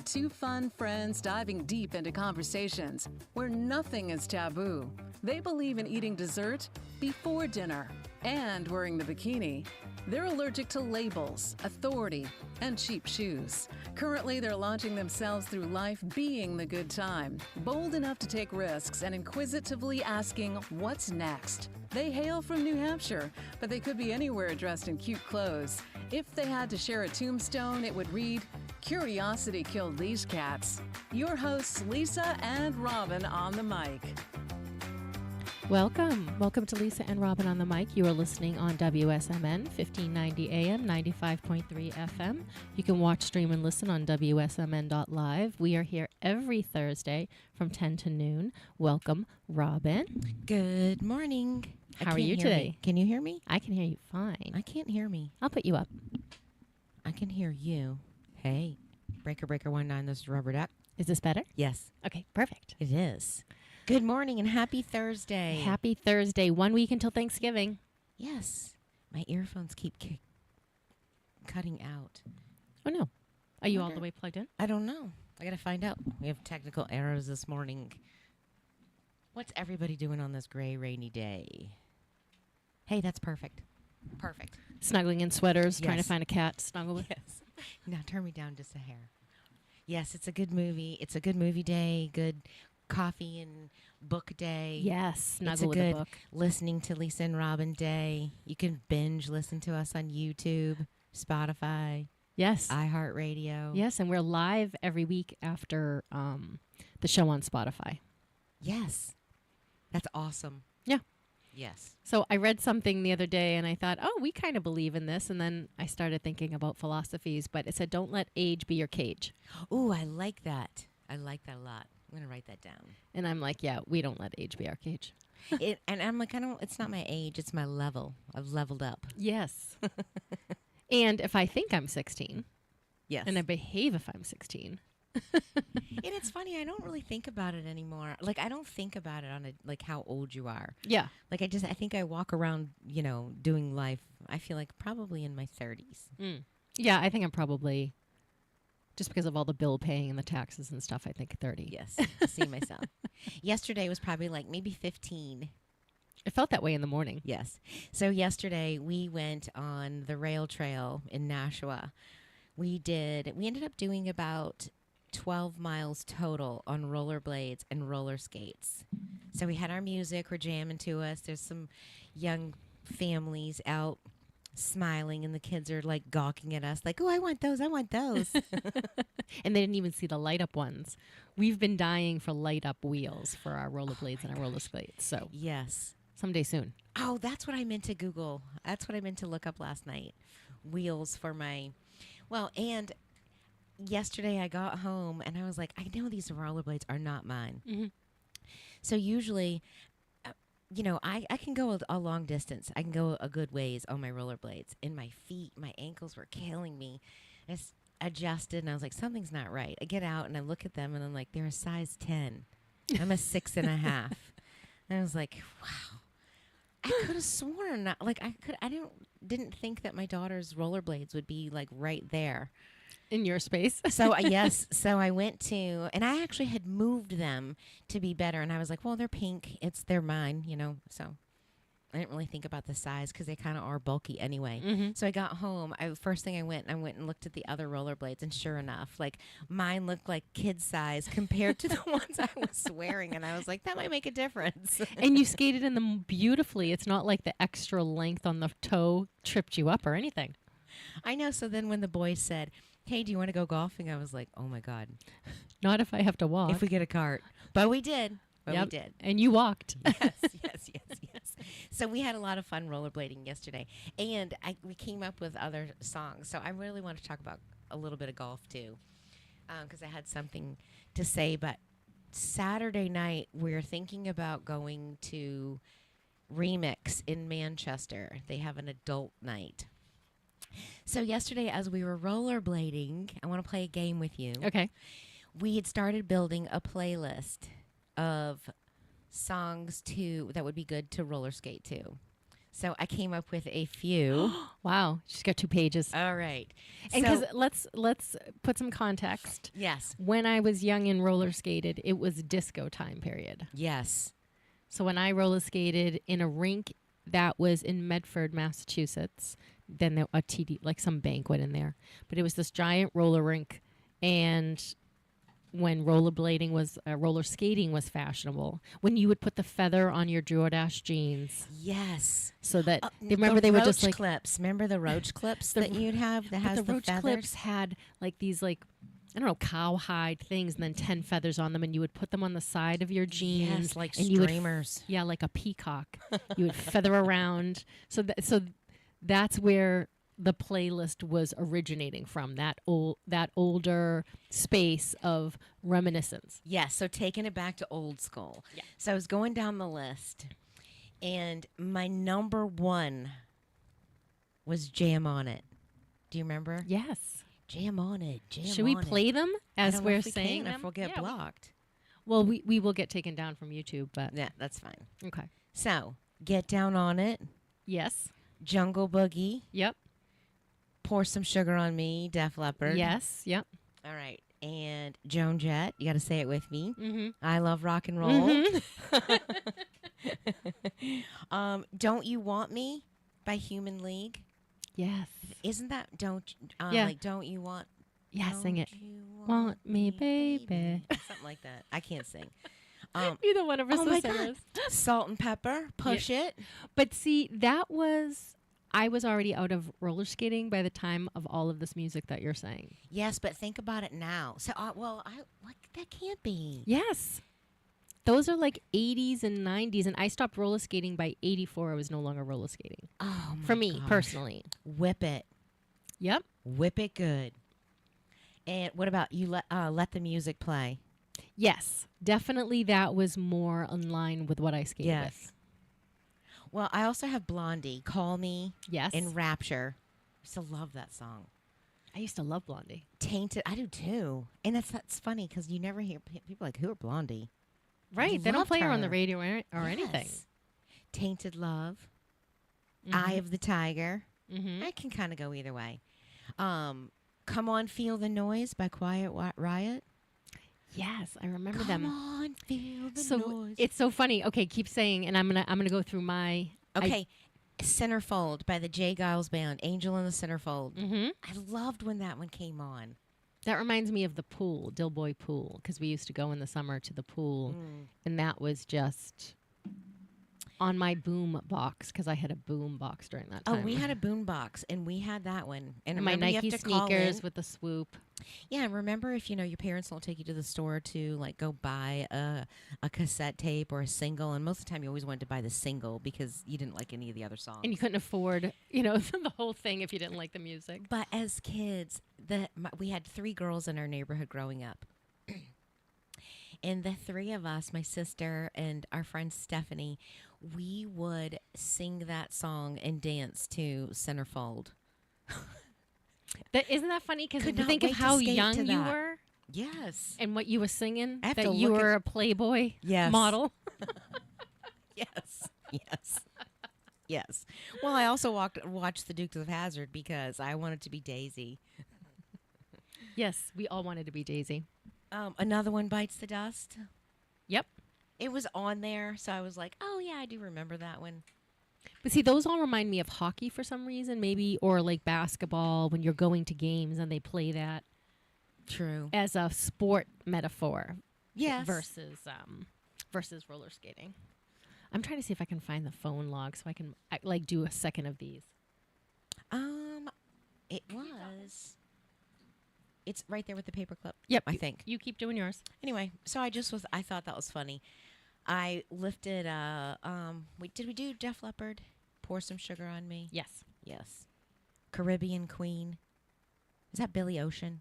two fun friends diving deep into conversations where nothing is taboo. They believe in eating dessert before dinner and wearing the bikini. They're allergic to labels, authority, and cheap shoes. Currently, they're launching themselves through life being the good time, bold enough to take risks and inquisitively asking, what's next? They hail from New Hampshire, but they could be anywhere dressed in cute clothes. If they had to share a tombstone, it would read, "Curiosity killed these cats." Your hosts, Lisa and Robyn on the mic. Welcome to Lisa and Robyn on the mic. You are listening on WSMN 1590 AM, 95.3 FM. You can watch, stream, and listen on WSMN.live. We are here every Thursday from 10 to noon. Welcome, Robyn. Good morning. How are you today? Can you hear me? I can hear you fine. I can't hear me. I'll put you up. I can hear you. Hey, Breaker 19, this is Rubber Duck. Is this better? Yes. Okay, perfect. It is. Good morning and happy Thursday. Happy Thursday. 1 week until Thanksgiving. Yes. My earphones keep cutting out. Oh, no. Are you all the way plugged in? I don't know. I got to find out. We have technical errors this morning. What's everybody doing on this gray, rainy day? Hey, that's perfect. Perfect. Snuggling in sweaters, Yes. trying to find a cat to snuggle with. Yes. Now turn me down just a hair. Yes, it's a good movie. It's a good movie day. Good coffee and book day. Yes, snuggle with it's a a good book. listening to Lisa and Robyn day. You can binge listen to us on YouTube, Spotify, Yes. iHeartRadio. Yes, and we're live every week after the show on Spotify. Yes. That's awesome. Yeah. Yes. So I read something the other day and I thought, oh, we kind of believe in this. And then I started thinking about philosophies, but it said, don't let age be your cage. Ooh, I like that. I like that a lot. I'm going to write that down. And I'm like, yeah, we don't let age be our cage. And I'm like, it's not my age, it's my level. I've leveled up. Yes. And if I think I'm 16, Yes. and I behave if I'm 16. And it's funny, I don't really think about it anymore. Like, I don't think about it on like how old you are. Yeah. Like, I think I walk around, doing life, I feel like probably in my 30s. Yeah, I think I'm probably, just because of all the bill paying and the taxes and stuff, I think 30. Yes, see myself. Yesterday was probably like maybe 15. It felt that way in the morning. Yes. So yesterday we went on the rail trail in Nashua. We ended up doing about 12 miles total on rollerblades and roller skates. So we had our music, we're jamming to us. There's some young families out smiling and the kids are like gawking at us like, oh, I want those. And they didn't even see the light up ones. We've been dying for light up wheels for our rollerblades and our roller skates. So Yes. someday soon. Oh, that's what I meant to Google. That's what I meant to look up last night. Wheels for and yesterday I got home and I was like, I know these rollerblades are not mine. Mm-hmm. So usually, I can go a long distance. I can go a good ways on my rollerblades. And my feet, my ankles were killing me. I adjusted and I was like, something's not right. I get out and I look at them and I'm like, they're a size 10. I'm a 6.5. And I was like, wow. I could have sworn, didn't think that my daughter's rollerblades would be like right there. In your space. So so I went to, and I actually had moved them to be better. And I was like, well, they're pink. They're mine, so I didn't really think about the size because they kind of are bulky anyway. Mm-hmm. So I got home. First thing I went and looked at the other rollerblades. And sure enough, like mine looked like kid size compared to the ones I was wearing. And I was like, that might make a difference. And you skated in them beautifully. It's not like the extra length on the toe tripped you up or anything. I know. So then when the boys said, hey, do you want to go golfing? I was like, oh, my God. Not if I have to walk. If we get a cart. But we did. Yep. We did. And you walked. Yes. So we had a lot of fun rollerblading yesterday. And we came up with other songs. So I really want to talk about a little bit of golf, too, because I had something to say. But Saturday night, we're thinking about going to Remix in Manchester. They have an adult night. So yesterday, as we were rollerblading, I want to play a game with you. Okay. We had started building a playlist of songs that would be good to roller skate to. So I came up with a few. Wow, she's got 2 pages. All right. And So- because let's put some context. yes. When I was young and roller skated, it was disco time period. Yes. So when I roller skated in a rink that was in Medford, Massachusetts, then there a TD like some banquet in there, but it was this giant roller rink, and when roller skating was fashionable, when you would put the feather on your Jordache jeans, Yes. so that they the were just roach like clips. Remember the roach clips that you'd have that but has the roach feathers? clips had like these like I don't know, cowhide things, and then 10 feathers on them, and you would put them on the side of your jeans. Yes, like and you would streamers. yeah, like a peacock. You would feather around. So that's where the playlist was originating from, that older space of reminiscence. Yes, so taking it back to old school. Yeah. So I was going down the list, and my number 1 was Jam on It. Do you remember? Yes. Jam on it. Jam Should we on play it. them I as don't know we're if we saying can, them? if we'll get Yeah, blocked. Well, we will get taken down from YouTube, but Yeah, that's fine. okay. So, Get Down on It, Yes. Jungle Boogie, Yep. Pour Some Sugar on Me, Def Leppard. Yes. Yep. All right. And Joan Jett, you got to say it with me. Mm-hmm. I Love Rock and Roll. Don't You Want Me by Human League. Yes. Isn't that Don't You Want Yeah, sing it. You Want me, baby. Something like that. I can't sing. Neither one of us Oh are my singers. God. Salt and Pepper, Push It. But see, I was already out of roller skating by the time of all of this music that you're saying. Yes, but think about it now. So, that can't be. Yes. Those are like 80s and 90s, and I stopped roller skating by 84. I was no longer roller skating. Oh, my For me, gosh. personally. Whip It. Yep. Whip It good. And what about you? Let the Music Play. Yes. Definitely that was more in line with what I skated with. Well, I also have Blondie, Call Me, Yes. and Rapture. I used to love that song. I used to love Blondie. Tainted, I do too. And that's funny because you never hear people like, who are Blondie? Right. They don't loved play her on her. the radio or anything. Yes. Tainted Love, Mhm. Eye of the Tiger. Mhm. I can kind of go either way. Come On, Feel the Noise by Quiet Riot. Yes, I remember Come them. on, feel the So noise. it's so funny. Okay, keep saying, and I'm gonna go through my. Okay, Centerfold by the J. Giles Band, Angel in the Centerfold. Mm-hmm. I loved when that one came on. That reminds me of the pool, Dillboy Pool, because we used to go in the summer to the pool, and that was just on my boom box because I had a boom box during that time. Oh, we had a boom box, and we had that one. And my remember, you Nike have to call sneakers in. with the swoop. Yeah, and remember if your parents don't take you to the store to like go buy a cassette tape or a single, and most of the time you always wanted to buy the single because you didn't like any of the other songs. And you couldn't afford, the whole thing if you didn't like the music. But as kids, we had 3 girls in our neighborhood growing up. And the 3 of us, my sister and our friend Stephanie, we would sing that song and dance to Centerfold. Isn't that funny? Because Could to not think of wait to how skate to young you that. were Yes. and what you were singing, I have that to you look were a Playboy Yes. model. Yes. Yes. Yes. Well, I also watched The Dukes of Hazzard because I wanted to be Daisy. Yes, we all wanted to be Daisy. Another One Bites the Dust. Yep. It was on there, so I was like, oh, yeah, I do remember that one. But see, those all remind me of hockey for some reason, maybe, or like basketball when you're going to games and they play that True. as a sport metaphor. Yes. Versus roller skating. I'm trying to see if I can find the phone log so I can do a second of these. It was. It's right there with the paperclip. Yep, I think. You keep doing yours. Anyway, so I thought that was funny. I lifted did we do Def Leppard? Pour Some Sugar on Me? Yes. Yes. Caribbean Queen. Is that Billy Ocean?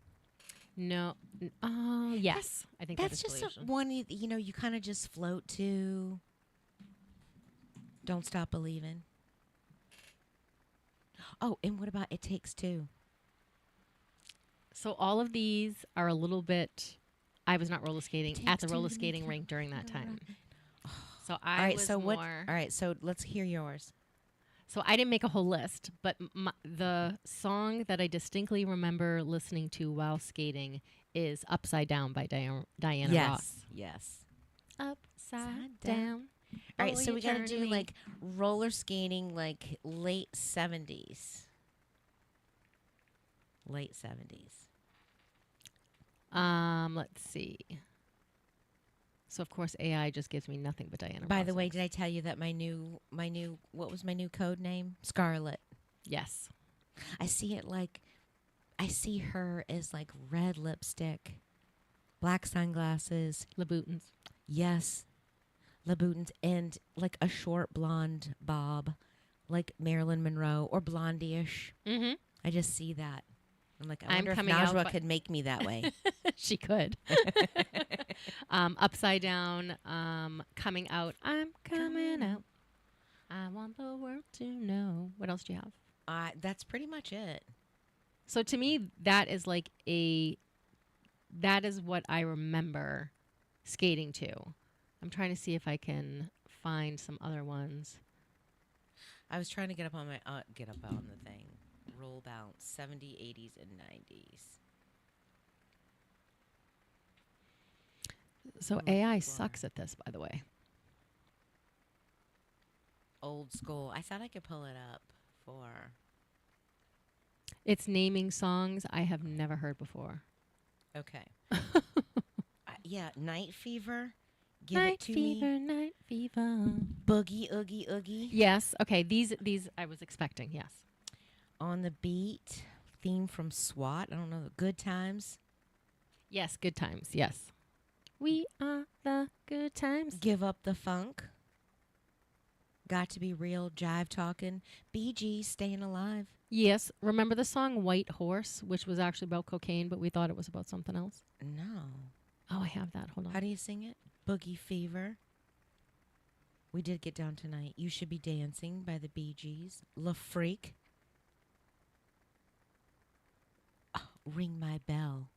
No. Yes. I think That's that is just Billy Ocean. one you kind of just float to. Don't Stop Believing. Oh, and what about It Takes Two? So all of these are a little bit. I was not roller skating at the Takes roller two to skating make rink during that time. So All I right, was so more. All right, so let's hear yours. So I didn't make a whole list, but the song that I distinctly remember listening to while skating is Upside Down by Diana Ross. Yes. Upside down. All right, so we got to do eternity. like roller skating, like late 70s. Late 70s. Let's see. So of course AI just gives me nothing but Diana Ross. By the way, did I tell you that my new what was my new code name? Scarlet. Yes. I see her as like red lipstick, black sunglasses. Louboutins. Yes. Louboutins and like a short blonde bob, like Marilyn Monroe or blondie-ish. Mm-hmm. I just see that. I'm like, I I'm wonder if coming out, Najwa but- could make me that way. She could. Upside down, coming out. I'm coming out. I want the world to know. What else do you have? That's pretty much it. So to me, that is what I remember skating to. I'm trying to see if I can find some other ones. I was trying to get up on the thing. Roll bounce, 70s, 80s, and 90s. So Oh, AI Lord. sucks at this, by the way. Old school. I thought I could pull it up for. It's naming songs I have never heard before. Okay. Yeah, Night Fever. Give Night it to fever, me. night fever. Boogie Oogie Oogie. Yes. Okay. These I was expecting. Yes. On the Beat. Theme from SWAT. I don't know. Good Times. Yes. Good times. Yes. We are the good times. Give Up the Funk. Got to Be Real. Jive Talking. Bee Gees. Staying Alive. Yes. Remember the song White Horse, which was actually about cocaine, but we thought it was about something else? No. Oh, I have that. Hold on. How do you sing it? Boogie Fever. We Did Get Down Tonight. You Should Be Dancing by the Bee Gees. La Freak. Oh, Ring My Bell.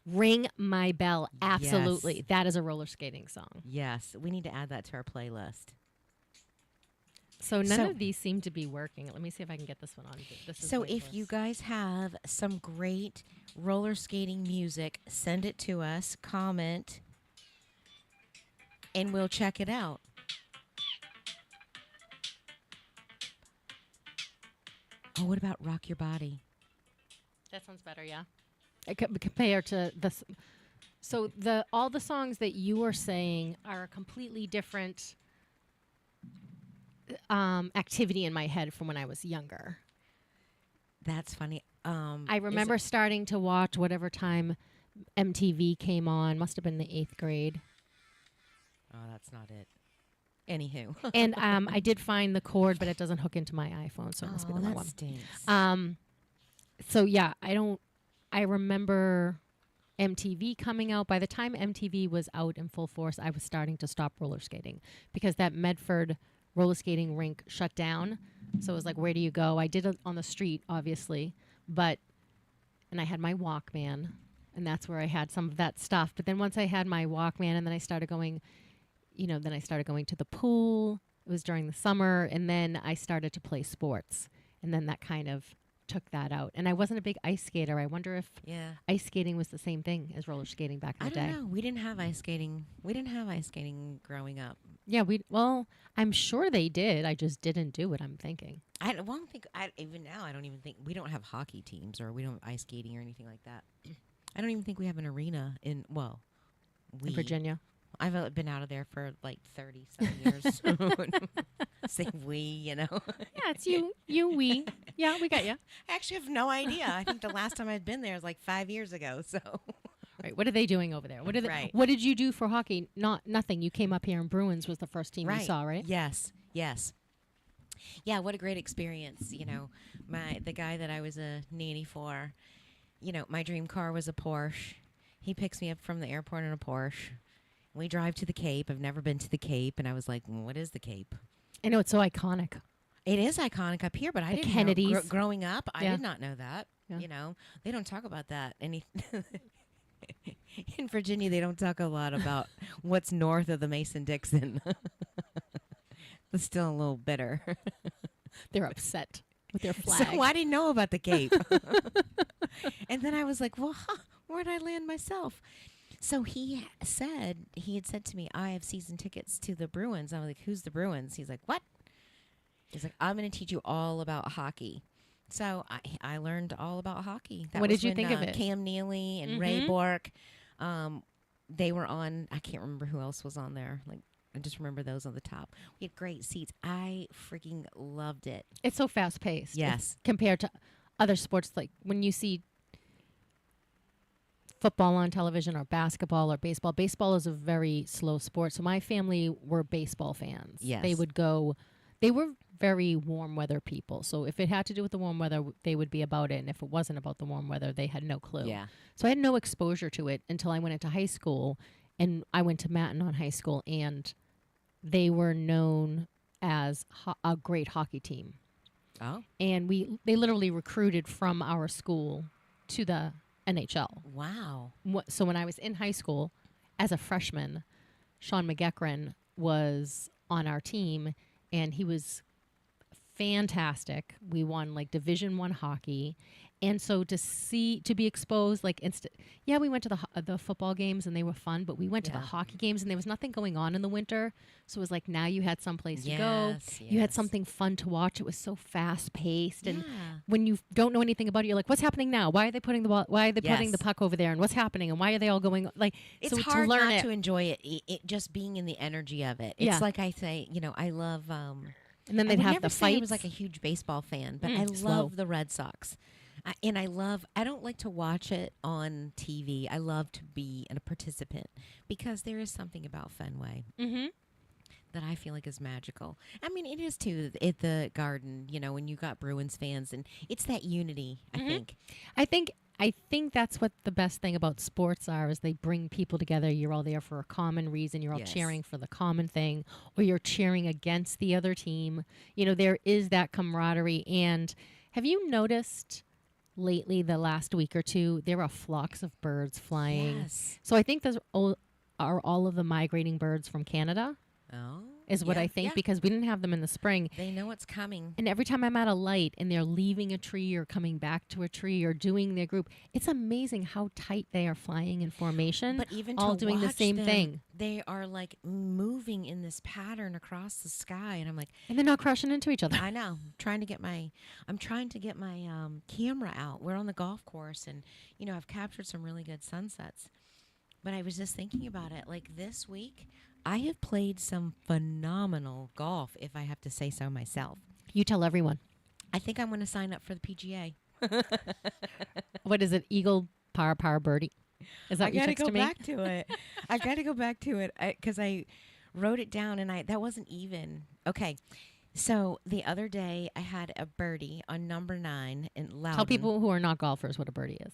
Ring My Bell. Absolutely. Yes. That is a roller skating song. Yes, we need to add that to our playlist. So none So- of these seem to be working. Let me see if I can get this one on. This is So White if Horse. you guys have some great roller skating music, send it to us, comment, and we'll check it out. Oh, what about Rock Your Body? That sounds better, yeah. Compared to this, so all the songs that you were saying are a completely different activity in my head from when I was younger. That's funny. I remember starting to watch whatever time MTV came on. Must have been the 8th grade. Oh, that's not it. Anywho. And I did find the cord, but it doesn't hook into my iPhone, so it must be the wrong that one. stinks. So yeah, I remember MTV coming out. By the time MTV was out in full force, I was starting to stop roller skating because that Medford roller skating rink shut down. So it was like, where do you go? I did it on the street, obviously, and I had my Walkman, and that's where I had some of that stuff. But then once I had my Walkman, and then I started going, to the pool. It was during the summer, and then I started to play sports, and then that kind of took that out. And I wasn't a big ice skater. I wonder if ice skating was the same thing as roller skating back in the day. I don't know. We didn't have ice skating. We didn't have ice skating growing up. Yeah, I'm sure they did. I just didn't do it, I'm thinking. Even now, I don't even think we don't have hockey teams or we don't have ice skating or anything like that. I don't even think we have an arena in Virginia. I've been out of there for like 30-some years. Say we, Yeah, it's you, we. Yeah, we got you. I actually have no idea. I think the last time I'd been there was like 5 years ago. So, Right. What are they doing over there? Right. What did you do for hockey? Nothing. You came up here and Bruins was the first team you saw, right? Yes. Yeah, what a great experience. The guy that I was a nanny for, my dream car was a Porsche. He picks me up from the airport in a Porsche. We drive to the Cape. I've never been to the Cape, and I was like, what is the Cape? I know, it's so iconic. It is iconic up here, but I didn't Kennedys. know. Growing up, I Yeah. did not know that. Yeah. They don't talk about that. In Virginia, they don't talk a lot about what's north of the Mason-Dixon. It's still a little bitter. They're upset with their flag. So I didn't know about the Cape. And then I was like, well, where'd I land myself? So he had said to me, I have season tickets to the Bruins. I was like, who's the Bruins? He's like, what? He's like, I'm going to teach you all about hockey. So I learned all about hockey. What did you think of it? Cam Neely and Ray Bork, they were on. I can't remember who else was on there. Like, I just remember those on the top. We had great seats. I freaking loved it. It's so fast paced. Yes. Compared to other sports, like when you see football on television or basketball or baseball. Baseball is a very slow sport. So my family were baseball fans. Yes. They were very warm weather people. So if it had to do with the warm weather, they would be about it. And if it wasn't about the warm weather, they had no clue. Yeah. So I had no exposure to it until I went into high school. And I went to Mackinac High School, and they were known as a great hockey team. Oh. And they literally recruited from our school to the NHL. Wow. So when I was in high school as a freshman, Sean McGeckran was on our team, and he was fantastic. We won like Division I hockey. And so to be exposed, like we went to the football games and they were fun, but we went to the hockey games and there was nothing going on in the winter. So it was like, now you had someplace to go. You had something fun to watch. It was so fast paced. And when you don't know anything about it, you're like, what's happening now? Why are they putting the ball? Why are they putting the puck over there? And what's happening? And why are they all going? Like, it's so hard to learn not to enjoy it just being in the energy of it. It's like I say, I love, and then they'd have the fights. I was like a huge baseball fan, but I love the Red Sox. I don't like to watch it on TV. I love to be a participant because there is something about Fenway that I feel like is magical. I mean, it is too at the Garden, when you got Bruins fans, and it's that unity, I think. I think that's what the best thing about sports are, is they bring people together. You're all there for a common reason. You're all cheering for the common thing, or you're cheering against the other team. There is that camaraderie. And have you noticed lately, the last week or two, there are flocks of birds flying? Yes. So I think those are all of the migrating birds from Canada. Oh. Is what I think, because we didn't have them in the spring. They know what's coming. And every time I'm at a light and they're leaving a tree or coming back to a tree or doing their group, it's amazing how tight they are flying in formation. But even all to doing the watch same them, thing. They are like moving in this pattern across the sky, and I'm like, and they're not crashing into each other. I know. I'm trying to get my camera out. We're on the golf course, and I've captured some really good sunsets. But I was just thinking about it. Like this week, I have played some phenomenal golf, if I have to say so myself. You tell everyone. I think I'm going to sign up for the PGA. What is it? Eagle, par, birdie? Is that what you texted me? I got to go back to it. I got to go back to it because I wrote it down and that wasn't even. Okay. So the other day I had a birdie on number 9 in Loudon. Tell people who are not golfers what a birdie is.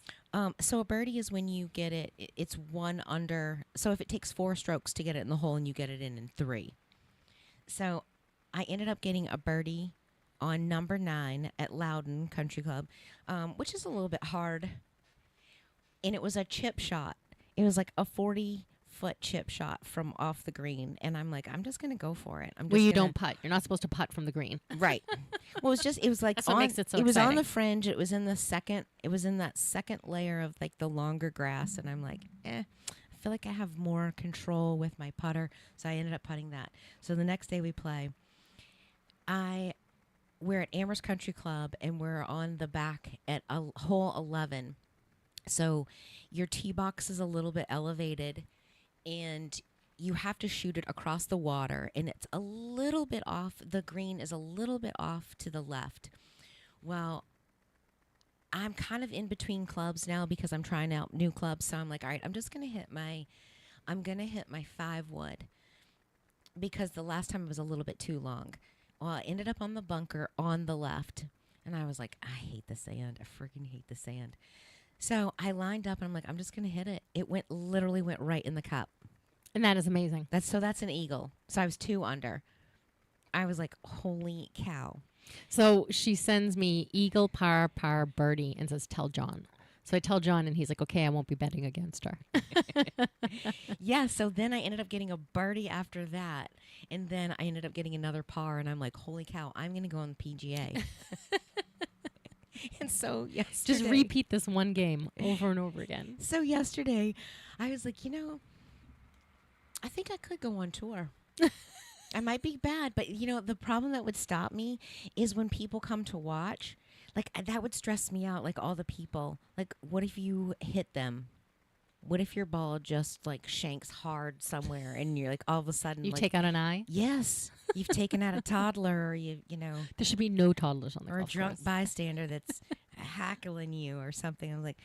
So a birdie is when you get it, it's one under. So if it takes 4 strokes to get it in the hole and you get it in 3. So I ended up getting a birdie on number 9 at Loudon Country Club, which is a little bit hard. And it was a chip shot. It was like a 40-foot chip shot from off the green, and I'm like, I'm just gonna go for it. You don't putt. You're not supposed to putt from the green, right? Well, it was like that's what makes it so. It was exciting. on the fringe. It was in the second. It was in that second layer of like the longer grass, and I'm like, I feel like I have more control with my putter, so I ended up putting that. So the next day we play. We're at Amherst Country Club, and we're on the back at hole 11. So your tee box is a little bit elevated, and you have to shoot it across the water, and it's a little bit off. The green is a little bit off to the left. Well, I'm kind of in between clubs now because I'm trying out new clubs. So I'm like, all right, I'm going to hit my 5-wood because the last time it was a little bit too long. Well, I ended up on the bunker on the left, and I was like, I hate the sand. I freaking hate the sand. So I lined up, and I'm like, I'm just going to hit it. It literally went right in the cup. And that is amazing. That's an eagle. So I was 2 under. I was like, holy cow. So she sends me eagle, par, birdie, and says, tell John. So I tell John, and he's like, okay, I won't be betting against her. Yeah, so then I ended up getting a birdie after that. And then I ended up getting another par, and I'm like, holy cow, I'm going to go on the PGA. And so yesterday... Just repeat this one game over and over again. So yesterday, I was like, I think I could go on tour. I might be bad, but, the problem that would stop me is when people come to watch. Like, that would stress me out, like, all the people. Like, what if you hit them? What if your ball just, like, shanks hard somewhere and you're, like, all of a sudden... You like, take out an eye? Yes. You've taken out a toddler or, you know... There should be no toddlers on the or a golf drunk course. bystander that's hackling you or something. I'm like...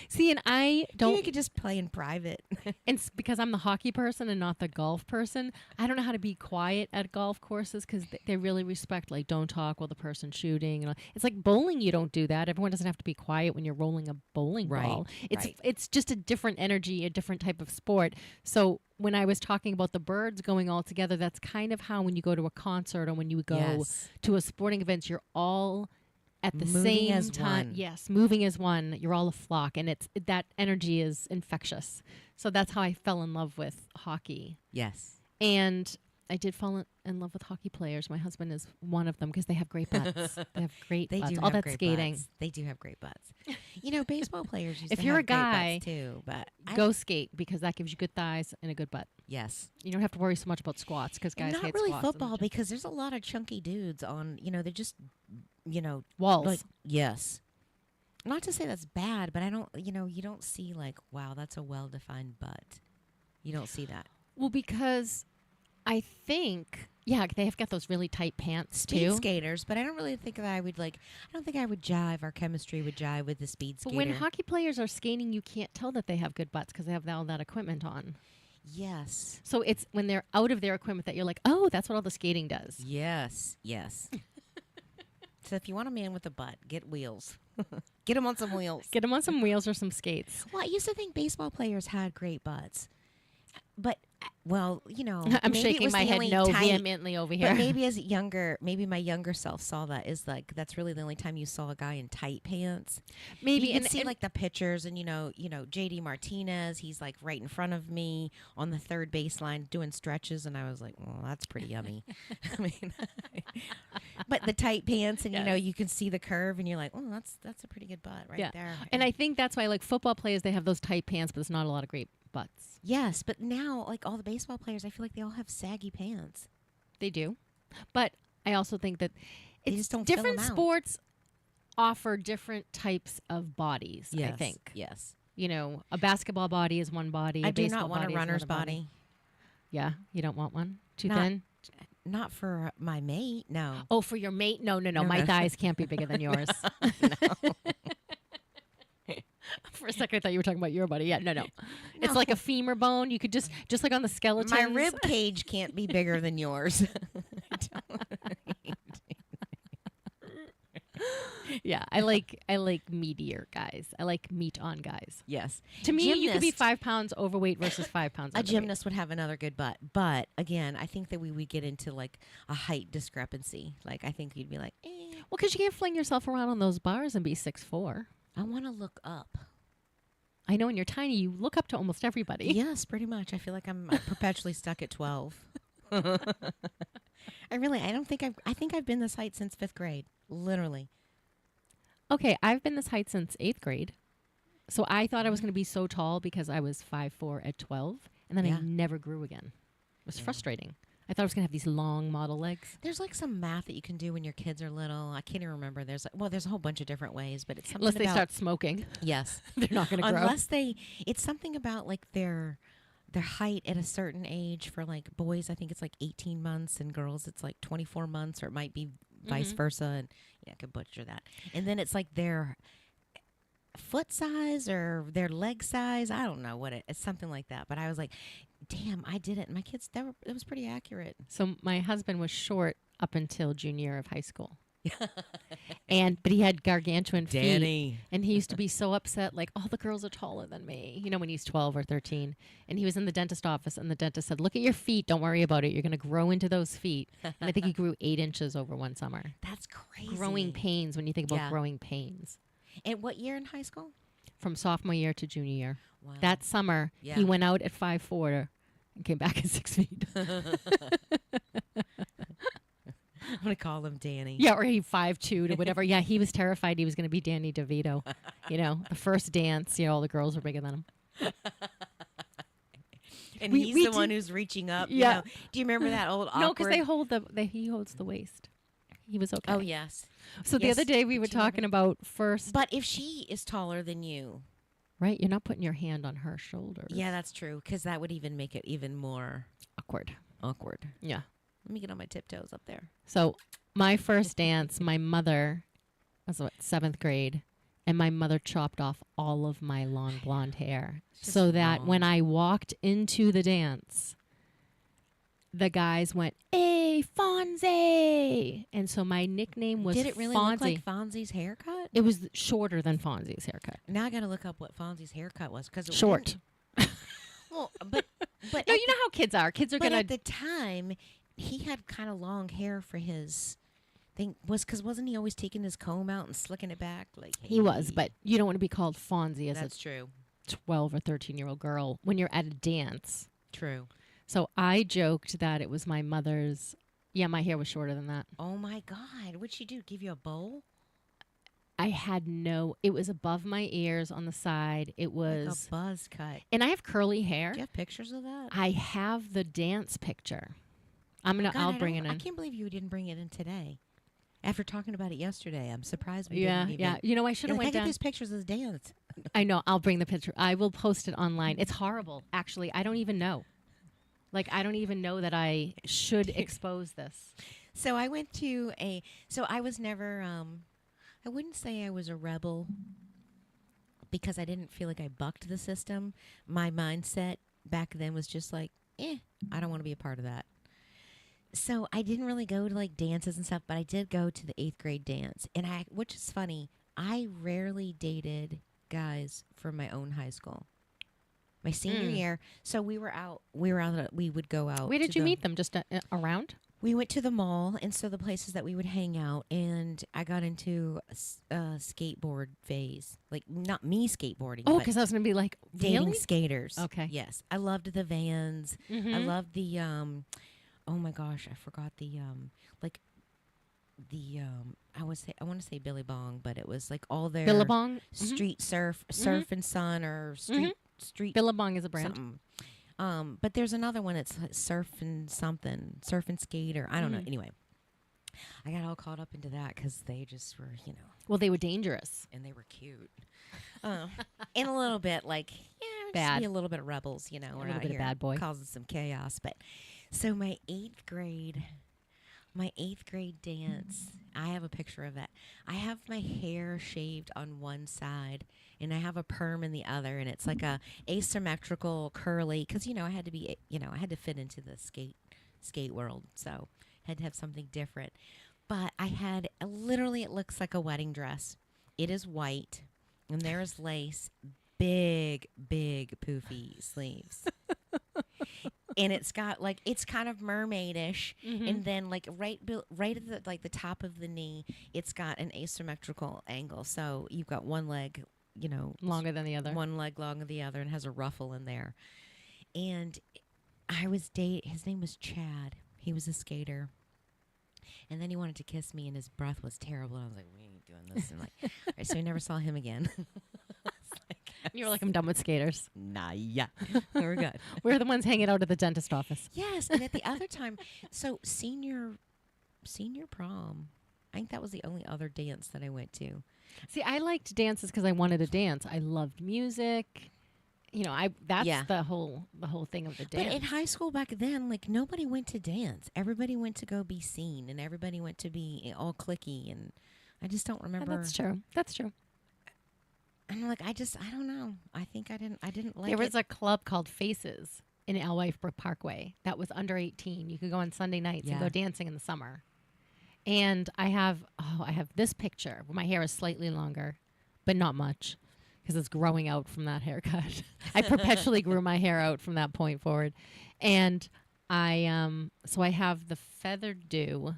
See, and I don't... You could just play in private. And because I'm the hockey person and not the golf person, I don't know how to be quiet at golf courses because they really respect, like, don't talk while the person's shooting. It's like bowling, you don't do that. Everyone doesn't have to be quiet when you're rolling a bowling ball. It's just a different energy, a different type of sport. So when I was talking about the birds going all together, that's kind of how when you go to a concert or when you go to a sporting event, you're all... at the moving same as time, one. yes, moving as one. You're all a flock, and that energy is infectious. So that's how I fell in love with hockey. Yes. And I did fall in love with hockey players. My husband is one of them because they have great butts. They have great They butts. do All have that great skating. butts. They do have great butts. Baseball players used If to you're have a guy, great butts too. But Go skate because that gives you good thighs and a good butt. yes. You don't have to worry so much about squats because guys And not hate really squats in the football gym. because there's a lot of chunky dudes on, they're just, Walls. like, yes. Not to say that's bad, but I don't, you don't see like, wow, that's a well-defined butt. You don't see that. Well, because I think, they have got those really tight pants Speed too. skaters, but I don't really think that I don't think I would jive. Our chemistry would jive with the speed But skater. when hockey players are skating, you can't tell that they have good butts because they have all that equipment on. Yes. So it's when they're out of their equipment that you're like, oh, that's what all the skating does. Yes. Yes. So if you want a man with a butt, get wheels. Get him on some wheels. Get them on some wheels or some skates. Well, I used to think baseball players had great butts. But, I'm maybe it shaking was my the head only no time- vehemently over here. But maybe my younger self saw that is like, that's really the only time you saw a guy in tight pants. Maybe You can see like the pictures and, JD Martinez, he's like right in front of me on the third baseline doing stretches. And I was like, well, that's pretty yummy. I mean, but the tight pants and, you can see the curve and you're like, oh, that's a pretty good butt right there. And I think that's why like football players, they have those tight pants, but there's not a lot of great butts. Yes, but now, like all the baseball players, I feel like they all have saggy pants. They do. But I also think that They it's just don't fill different them out. sports offer different types of bodies, I Yes, think. yes. A basketball body is one body. I a do baseball not want a body is runner's another body. Yeah, you don't want one? Too Not- thin? Not for my mate, no. Oh, for your mate? No. My no. thighs can't be bigger than yours. For a second, I thought you were talking about your body. Yeah, no. It's like a femur bone. You could just like on the skeleton. My rib cage can't be bigger than yours. Yeah, I like meatier guys. I like meat on guys. Yes. To me, you could be Gymnast- 5 pounds overweight versus 5 pounds A underweight. gymnast would have another good butt. But again, I think that we would get into like a height discrepancy. Like I think you'd be like, Well, because you can't fling yourself around on those bars and be 6'4". I want to look up. I know when you're tiny, you look up to almost everybody. Yes, pretty much. I feel like I'm perpetually stuck at 12. I think I've been this height since 5th grade. Literally. Okay, I've been this height since 8th grade. So I thought I was going to be so tall because I was 5'4" at 12, and then Yeah. I never grew again. It was Yeah. frustrating. I thought I was going to have these long model legs. There's like some math that you can do when your kids are little. I can't even remember. There's a whole bunch of different ways, but it's something Unless they about, start smoking. Yes. They're not going to grow. Unless it's something about like their height at a certain age. For like boys, I think it's like 18 months, and girls it's like 24 months, or it might be vice versa. And I could butcher that. And then it's like their foot size or their leg size. I don't know what it's something like that. But I was like, damn, I did it. And my kids, it was pretty accurate. So my husband was short up until junior year of high school. But he had gargantuan feet. And he used to be so upset, like, all the girls are taller than me, when he's 12 or 13. And he was in the dentist office, and the dentist said, look at your feet. Don't worry about it. You're going to grow into those feet. And I think he grew 8 inches over one summer. That's crazy. Growing pains when you think about Yeah. growing pains. And what year in high school? From sophomore year to junior year. Wow. That summer, Yeah. he went out at 5'4", and came back at 6 feet. I'm going to call him Danny. Yeah, or he 5'2" to whatever. Yeah, he was terrified he was going to be Danny DeVito. The first dance, all the girls were bigger than him. And he's the one who's reaching up. Yeah. Do you remember that old awkward? No, because he holds the waist. He was okay. Oh, yes. So the other day we were talking about first. But if she is taller than you. Right, you're not putting your hand on her shoulders. Yeah, that's true, because that would even make it even more awkward. Yeah. Let me get on my tiptoes up there. So my first dance, my mother was 7th grade, and my mother chopped off all of my long blonde hair so that when I walked into the dance, the guys went, "Hey, Fonzie!" And so my nickname was Fonzie. Did it really look like Fonzie's haircut? It was shorter than Fonzie's haircut. Now I got to look up what Fonzie's haircut was. Short. Well, but no, you know how kids are. Kids are going to... But at the time, he had kind of long hair for his thing. Wasn't he always taking his comb out and slicking it back? Like He was, but you don't want to be called Fonzie as That's true. 12 or 13-year-old girl when you're at a dance. True. So I joked that it was my mother's. Yeah, my hair was shorter than that. Oh, my God. What'd she do? Give you a bowl? I had it was above my ears on the side. It was. Like a buzz cut. And I have curly hair. Do you have pictures of that? I have the dance picture. I'll bring it in. I can't believe you didn't bring it in today. After talking about it yesterday, I'm surprised we didn't even. Yeah. I should have went down. I got these pictures of the dance. I know. I'll bring the picture. I will post it online. It's horrible, actually. I don't even know. I don't even know that I should expose this. So I went to So I was never. I wouldn't say I was a rebel because I didn't feel like I bucked the system. My mindset back then was just like, I don't want to be a part of that. So I didn't really go to dances and stuff, but I did go to the 8th grade dance. And which is funny, I rarely dated guys from my own high school. My senior year, so we would go out. Where did you meet them? Just around? We went to the mall, and so the places that we would hang out, and I got into a skateboard phase. Not me skateboarding. Oh, because I was going to be dating really? skaters. Okay. Yes. I loved the Vans. Mm-hmm. I loved the, oh my gosh, I forgot I want to say Billy Bong, but it was all their Billabong? Street surf and sun, or street Billabong is a brand. Something. But there's another one that's surf and skater. I don't know. Anyway, I got all caught up into that because they just were, Well, they were dangerous. and they were cute. And a little bit Bad. Just be a little bit of rebels, A We're little out bit of here bad boy. causing some chaos. But so my 8th grade dance, I have a picture of it. I have my hair shaved on one side, and I have a perm in the other, and it's like a asymmetrical curly, because I had to be, I had to fit into the skate world, so had to have something different. But I had literally, it looks like a wedding dress. It is white, and there is lace, big poofy sleeves. And it's got it's kind of mermaidish, and then right at the top of the knee, it's got an asymmetrical angle. So you've got one leg, Longer than the other. one leg longer than the other, and has a ruffle in there. And I was his name was Chad. He was a skater. And then he wanted to kiss me, and his breath was terrible. And I was like, we ain't doing this. And all right, so I never saw him again. You were like, I'm done with skaters. Nah, yeah. We're good. We're the ones hanging out at the dentist office. Yes, and at the other time, so senior prom, I think that was the only other dance that I went to. See, I liked dances because I wanted to dance. I loved music. That's the whole thing of the dance. But in high school back then, nobody went to dance. Everybody went to go be seen, and everybody went to be all cliquey, and I just don't remember. Yeah, that's true. And I don't know. I think I didn't like There it. was a club called Faces in Alewife Parkway that was under 18. You could go on Sunday nights and go dancing in the summer. And I have this picture where my hair is slightly longer, but not much because it's growing out from that haircut. I perpetually grew my hair out from that point forward. And I have the feathered do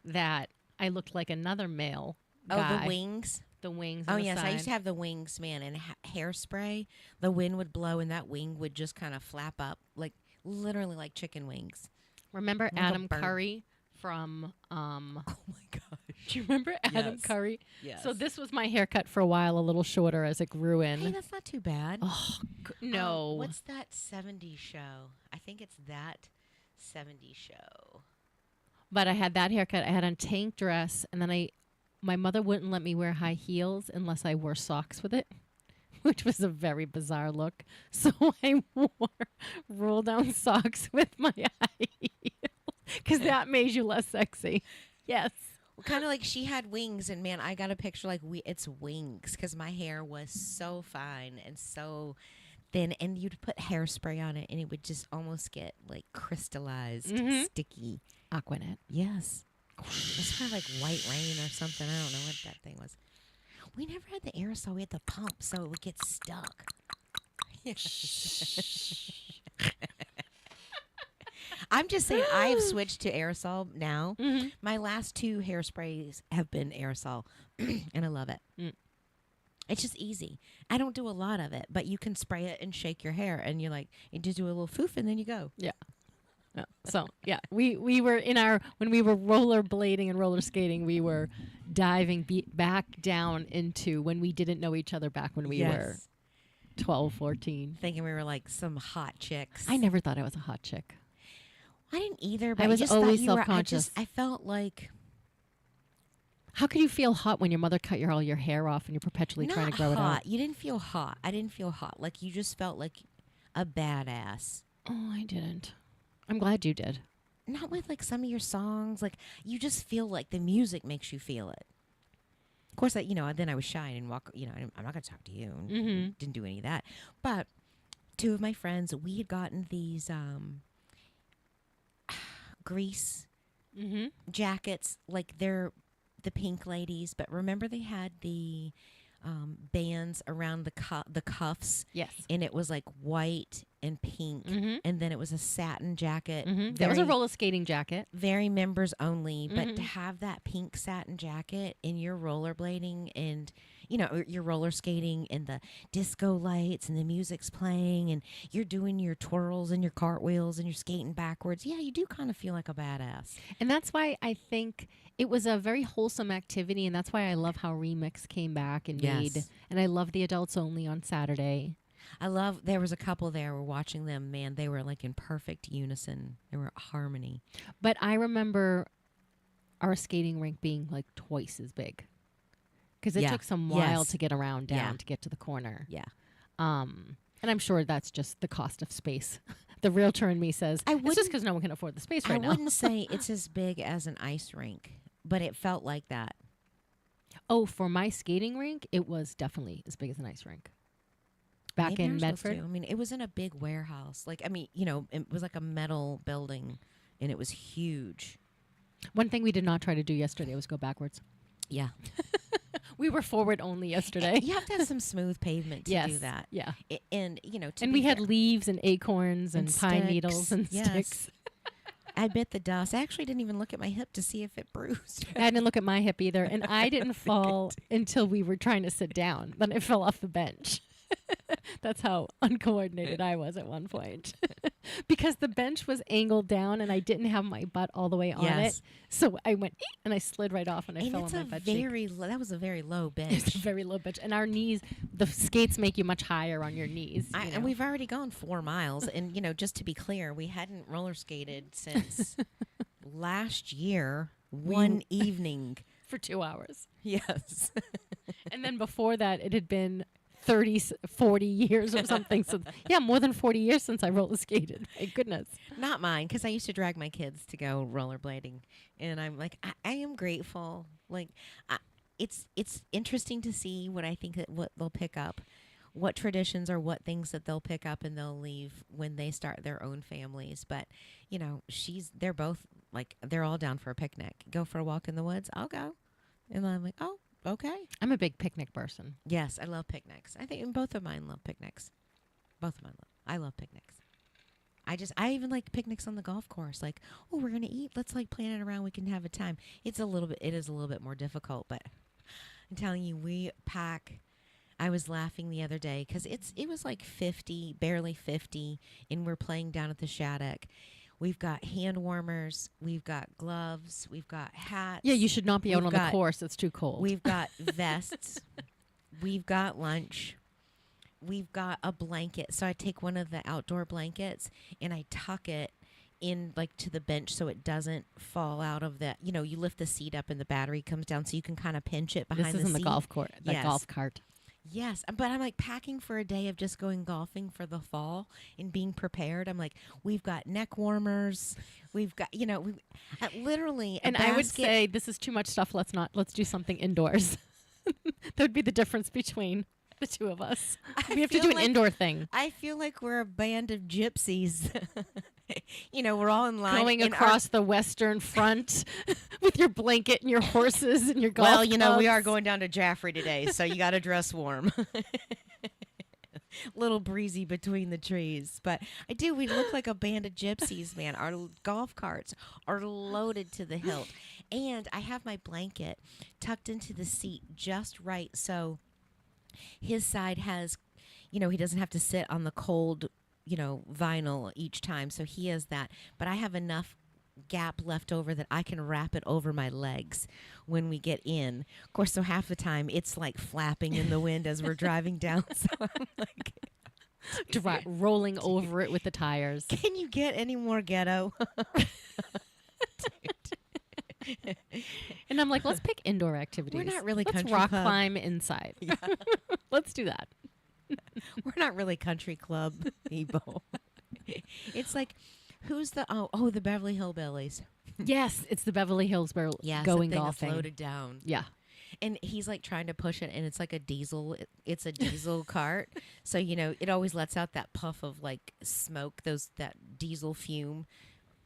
that I looked like another male guy. Oh, the wings? The wings. Oh, on the yes. side. I used to have the wings, man, and hairspray. The wind would blow, and that wing would just kind of flap up like literally like chicken wings. Remember Like a Adam bird. Curry from Oh my gosh. do you remember Adam Yes. Curry? Yes. So this was my haircut for a while, a little shorter as it grew in. Hey, that's not too bad. Oh, no. What's that 70s show? I think it's that 70s show. But I had that haircut. I had a tank dress, and then my mother wouldn't let me wear high heels unless I wore socks with it, which was a very bizarre look. So I wore roll-down socks with my high heels because that made you less sexy. Yes. Well, kind of like she had wings, and man, I got a picture like it's wings because my hair was so fine and so thin, and you'd put hairspray on it, and it would just almost get like crystallized, sticky. Aquanet. Yes. It's kind of like white rain or something. I don't know what that thing was. We never had the aerosol. We had the pump, so it would get stuck. I'm just saying, I've switched to aerosol now. Mm-hmm. My last 2 hairsprays have been aerosol, and I love it. Mm. It's just easy. I don't do a lot of it, but you can spray it and shake your hair, and you're like, you just do a little foof, and then you go. Yeah. So yeah, we were when we were rollerblading and roller skating, we were diving back down into when we didn't know each other back when we were 12, 14. Thinking we were like some hot chicks. I never thought I was a hot chick. I didn't either, but I was just always thought you were- self-conscious. I felt like How could you feel hot when your mother cut all your hair off and you're perpetually trying to grow it out? You didn't feel hot. I didn't feel hot. Like you just felt like a badass. Oh, I didn't. I'm glad you did. Not with like some of your songs. Like you just feel like the music makes you feel it. Of course, then I was shy and walk. I'm not going to talk to you. And didn't do any of that. But 2 of my friends, we had gotten these grease jackets. Like they're the pink ladies, but remember they had the bands around the cuffs. Yes. And it was like white and pink, and then it was a satin jacket. That was a roller skating jacket. Very members only, but to have that pink satin jacket and you're rollerblading and, you're roller skating and the disco lights and the music's playing and you're doing your twirls and your cartwheels and you're skating backwards. Yeah, you do kind of feel like a badass. And that's why I think it was a very wholesome activity, and that's why I love how Remix came back and made, and I love the adults only on Saturday. There was a couple there, we're watching them, man, they were like in perfect unison. They were harmony. But I remember our skating rink being like twice as big. Because it took some while to get around down to get to the corner. Yeah. And I'm sure that's just the cost of space. The realtor in me says, it's just because no one can afford the space right now. I wouldn't say it's as big as an ice rink, but it felt like that. Oh, for my skating rink, it was definitely as big as an ice rink. Back Maybe in they're supposed Medford. to. I mean, it was in a big warehouse. Like, I mean, it was like a metal building, and it was huge. One thing we did not try to do yesterday was go backwards. Yeah. We were forward only yesterday. You have to have some smooth pavement to do that. Yeah. And we had leaves and acorns and pine sticks. needles and Yes. sticks. I bit the dust. I actually didn't even look at my hip to see if it bruised. I didn't look at my hip either, and I didn't fall until we were trying to sit down. Then I fell off the bench. That's how uncoordinated I was at one point. Because the bench was angled down and I didn't have my butt all the way on it. So I went and I slid right off and I fell on my butt cheek. That was a very low bench. It's a very low bench. And our knees, the skates make you much higher on your knees. And we've already gone 4 miles. And, just to be clear, we hadn't roller skated since last year, one evening. For 2 hours. Yes. And then before that, it had been 30, 40 years or something. So, yeah, more than 40 years since I roller skated. My goodness. Not mine, because I used to drag my kids to go rollerblading. And I'm like, I am grateful. Like, it's interesting to see what I think what they'll pick up, what traditions or what things that they'll pick up and they'll leave when they start their own families. But, they're both, like, they're all down for a picnic. Go for a walk in the woods? I'll go. And I'm like, oh. Okay. I'm a big picnic person. Yes, I love picnics. I think both of mine love picnics. I love picnics. I even like picnics on the golf course. Like, oh, we're gonna eat. Let's like plan it around. We can have a time. It is a little bit more difficult, but I'm telling you, we pack I was laughing the other day because it was like 50, barely 50, and we're playing down at the Shattuck. We've got hand warmers, we've got gloves, we've got hats. Yeah, you should not be out on the course. It's too cold. We've got vests. We've got lunch. We've got a blanket. So I take one of the outdoor blankets and I tuck it in like to the bench so it doesn't fall out of the, you lift the seat up and the battery comes down so you can kind of pinch it behind the seat. This is in the golf court, golf cart. Yes, but I'm like packing for a day of just going golfing for the fall and being prepared. I'm like, we've got neck warmers, we've got, literally. And I would say this is too much stuff. Let's do something indoors. That would be the difference between the two of us. We have to do an indoor thing. I feel like we're a band of gypsies. We're all in line. Going across the Western Front with your blanket and your horses and your golf clubs. We are going down to Jaffrey today, so you got to dress warm. Little breezy between the trees. But we look like a band of gypsies, man. Our golf carts are loaded to the hilt. And I have my blanket tucked into the seat just right so his side has, he doesn't have to sit on the cold, vinyl each time. So he has that. But I have enough gap left over that I can wrap it over my legs when we get in. Of course, so half the time it's like flapping in the wind as we're driving down. So I'm like rolling over it with the tires. Can you get any more ghetto? And I'm like, let's pick indoor activities. We're not really let's country rock club. Climb inside. Yeah. Let's do that. We're not really country club people. It's like, who's the the Beverly Hillbillies? Yes, it's the Beverly Hills going golfing. Loaded down. Yeah. And he's like trying to push it, and it's like a diesel. It's a diesel cart, so it always lets out that puff of like smoke, that diesel fume,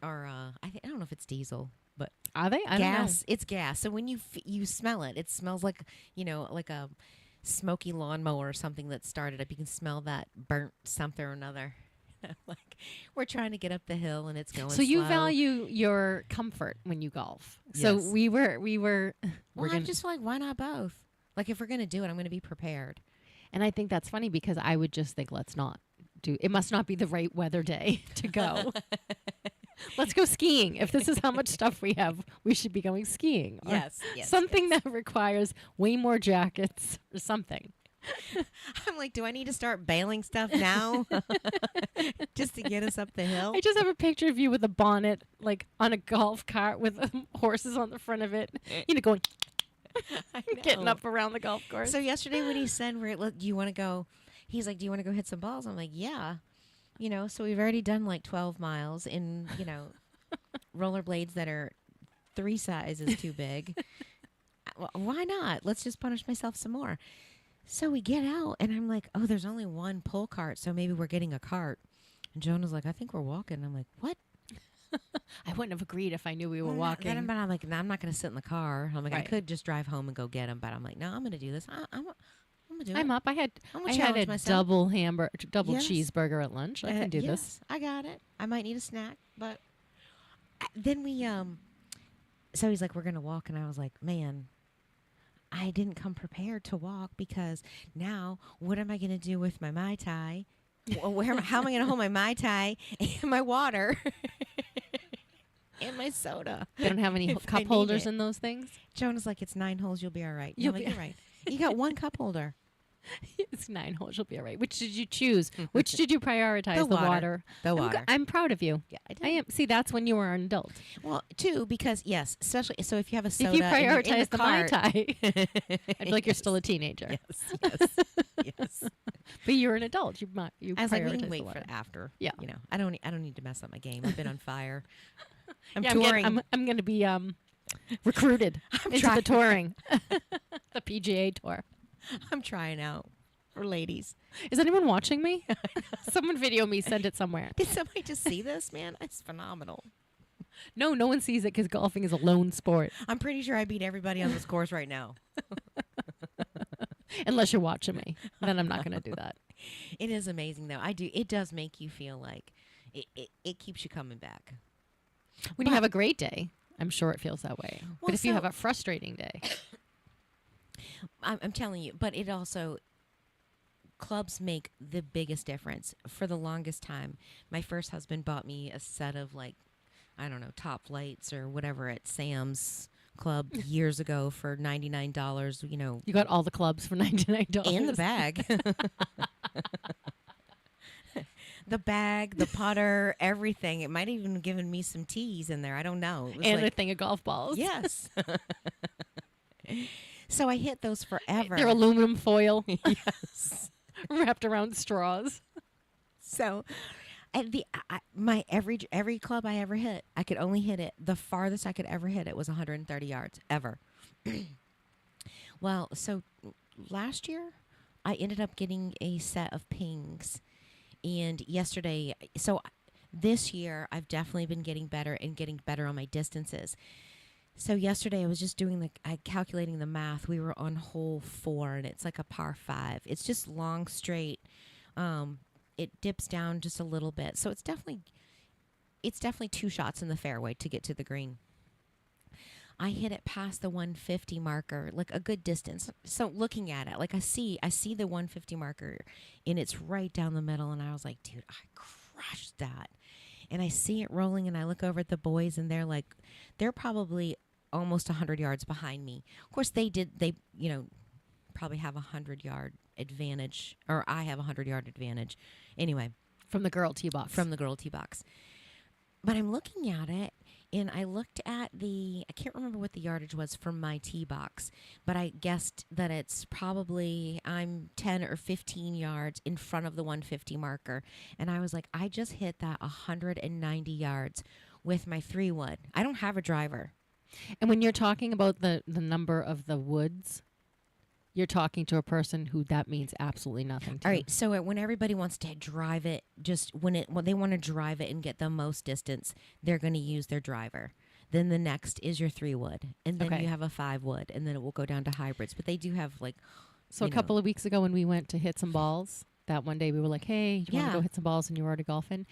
or I don't know if it's diesel. But are they? I gas. don't know. It's gas. So when you smell it, it smells like like a smoky lawnmower or something that started up. You can smell that burnt something or another. Like we're trying to get up the hill and it's going. So you slow. value your comfort when you golf. Yes. So we were. Well, I'm just like, why not both? Like if we're gonna do it, I'm gonna be prepared. And I think that's funny because I would just think let's not do. It must not be the right weather day to go. Let's go skiing. If this is how much stuff we have, we should be going skiing. Yes. Something that requires way more jackets or something. I'm like, do I need to start bailing stuff now just to get us up the hill? I just have a picture of you with a bonnet, like on a golf cart with horses on the front of it. Going, getting up around the golf course. So yesterday when he said, do you want to go? He's like, do you want to go hit some balls? I'm like, yeah. So we've already done like 12 miles in, rollerblades that are 3 sizes too big. Well, why not? Let's just punish myself some more. So we get out, and I'm like, oh, there's only one pull cart, so maybe we're getting a cart. And Joan was like, I think we're walking. And I'm like, what? I wouldn't have agreed if I knew we were walking. But I'm like, no, I'm not going to sit in the car. I'm like, right. I could just drive home and go get them, but I'm like, no, I'm going to do this. I'm going to do it. I'm up. I had a myself. double Yes. cheeseburger at lunch. I can do this. I got it. I might need a snack, but then we so he's like, we're going to walk, and I was like, man, I didn't come prepared to walk because now what am I going to do with my Mai Tai? How am I going to hold my Mai Tai and my water and my soda? They don't have any cup holders in those things? Joan is like, it's 9 holes. You'll be all right. You're right. You got 1 cup holder. It's 9 holes. You'll be all right. Which did you choose? Which did you prioritize? The water. The water. I'm proud of you. Yeah, I did. I am. See, that's when you were an adult. Well, 2, because, yes, especially, so if you have a soda if you prioritize in the Mai cart, Tai, I feel like you're still a teenager. Yes. But you're an adult. You I was like, we prioritize can the wait water. for after. Yeah. I don't need to mess up my game. I've been on fire. I'm Yeah, touring. I'm going to be recruited into the touring, the PGA Tour. I'm trying out for ladies. Is anyone watching me? Someone video me, send it somewhere. Did somebody just see this, man? It's phenomenal. No one sees it because golfing is a lone sport. I'm pretty sure I beat everybody on this course right now. Unless you're watching me. Then I'm not going to do that. It is amazing, though. It does make you feel like it keeps you coming back. When you have a great day, I'm sure it feels that way. Well, but if you have a frustrating day. I'm telling you, but it also, clubs make the biggest difference. For the longest time, my first husband bought me a set of like, I don't know, Top Lights or whatever at Sam's Club years ago for $99, you know. You got all the clubs for $99. And the bag. The bag, the putter, everything. It might have even given me some tees in there. I don't know. It was And like, a thing of golf balls. yes. So I hit those forever. They're aluminum foil Yes. wrapped around straws. So at my every club I ever hit, I could only hit it. The farthest I could ever hit it was 130 yards ever. Well, so last year I ended up getting a set of pings, and yesterday. So this year I've definitely been getting better and getting better on my distances. So yesterday I was just doing calculating the math. We were on hole 4, and it's like a par 5. It's just long straight. It dips down just a little bit, so it's definitely 2 shots in the fairway to get to the green. I hit it past the 150 marker, like a good distance. So looking at it, like I see the 150 marker, and it's right down the middle. And I was like, dude, I crushed that. And I see it rolling, and I look over at the boys, and they're probably almost 100 yards behind me. Of course, they probably have a 100-yard advantage, or I have a 100-yard advantage. Anyway. From the girl tee box. From the girl tee box. But I'm looking at it, and I looked at I can't remember what the yardage was from my tee box, but I guessed that it's probably, I'm 10 or 15 yards in front of the 150 marker. And I was like, I just hit that 190 yards with my 3-wood. I don't have a driver. And when you're talking about the number of the woods, you're talking to a person who that means absolutely nothing to. All right, so when everybody wants to drive it, just when they want to drive it and get the most distance, they're going to use their driver. Then the next is your 3-wood, and then you have a 5-wood, and then it will go down to hybrids. But they do have So a couple of weeks ago when we went to hit some balls, that one day we were like, hey, you want to go hit some balls, and you were already golfing?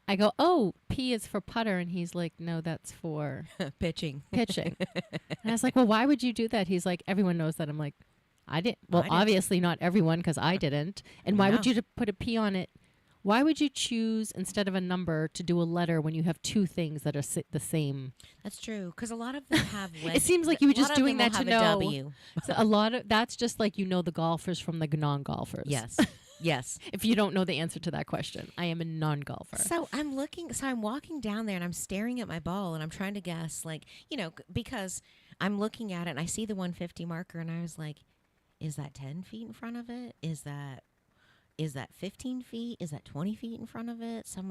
I go, oh, P is for putter. And he's like, no, that's for pitching. And I was like, well, why would you do that? He's like, everyone knows that. I'm like, I didn't. Well, obviously not everyone, because I didn't. And why would you put a P on it? Why would you choose, instead of a number, to do a letter when you have 2 things that are the same? That's true, because a lot of them have. It seems like you were just doing that to know. W. So that's just like the golfers from the non-golfers. Yes. Yes. If you don't know the answer to that question, I am a non-golfer. So I'm walking down there, and I'm staring at my ball, and I'm trying to guess, because I'm looking at it, and I see the 150 marker, and I was like, is that 10 feet in front of it? Is that 15 feet? Is that 20 feet in front of it? So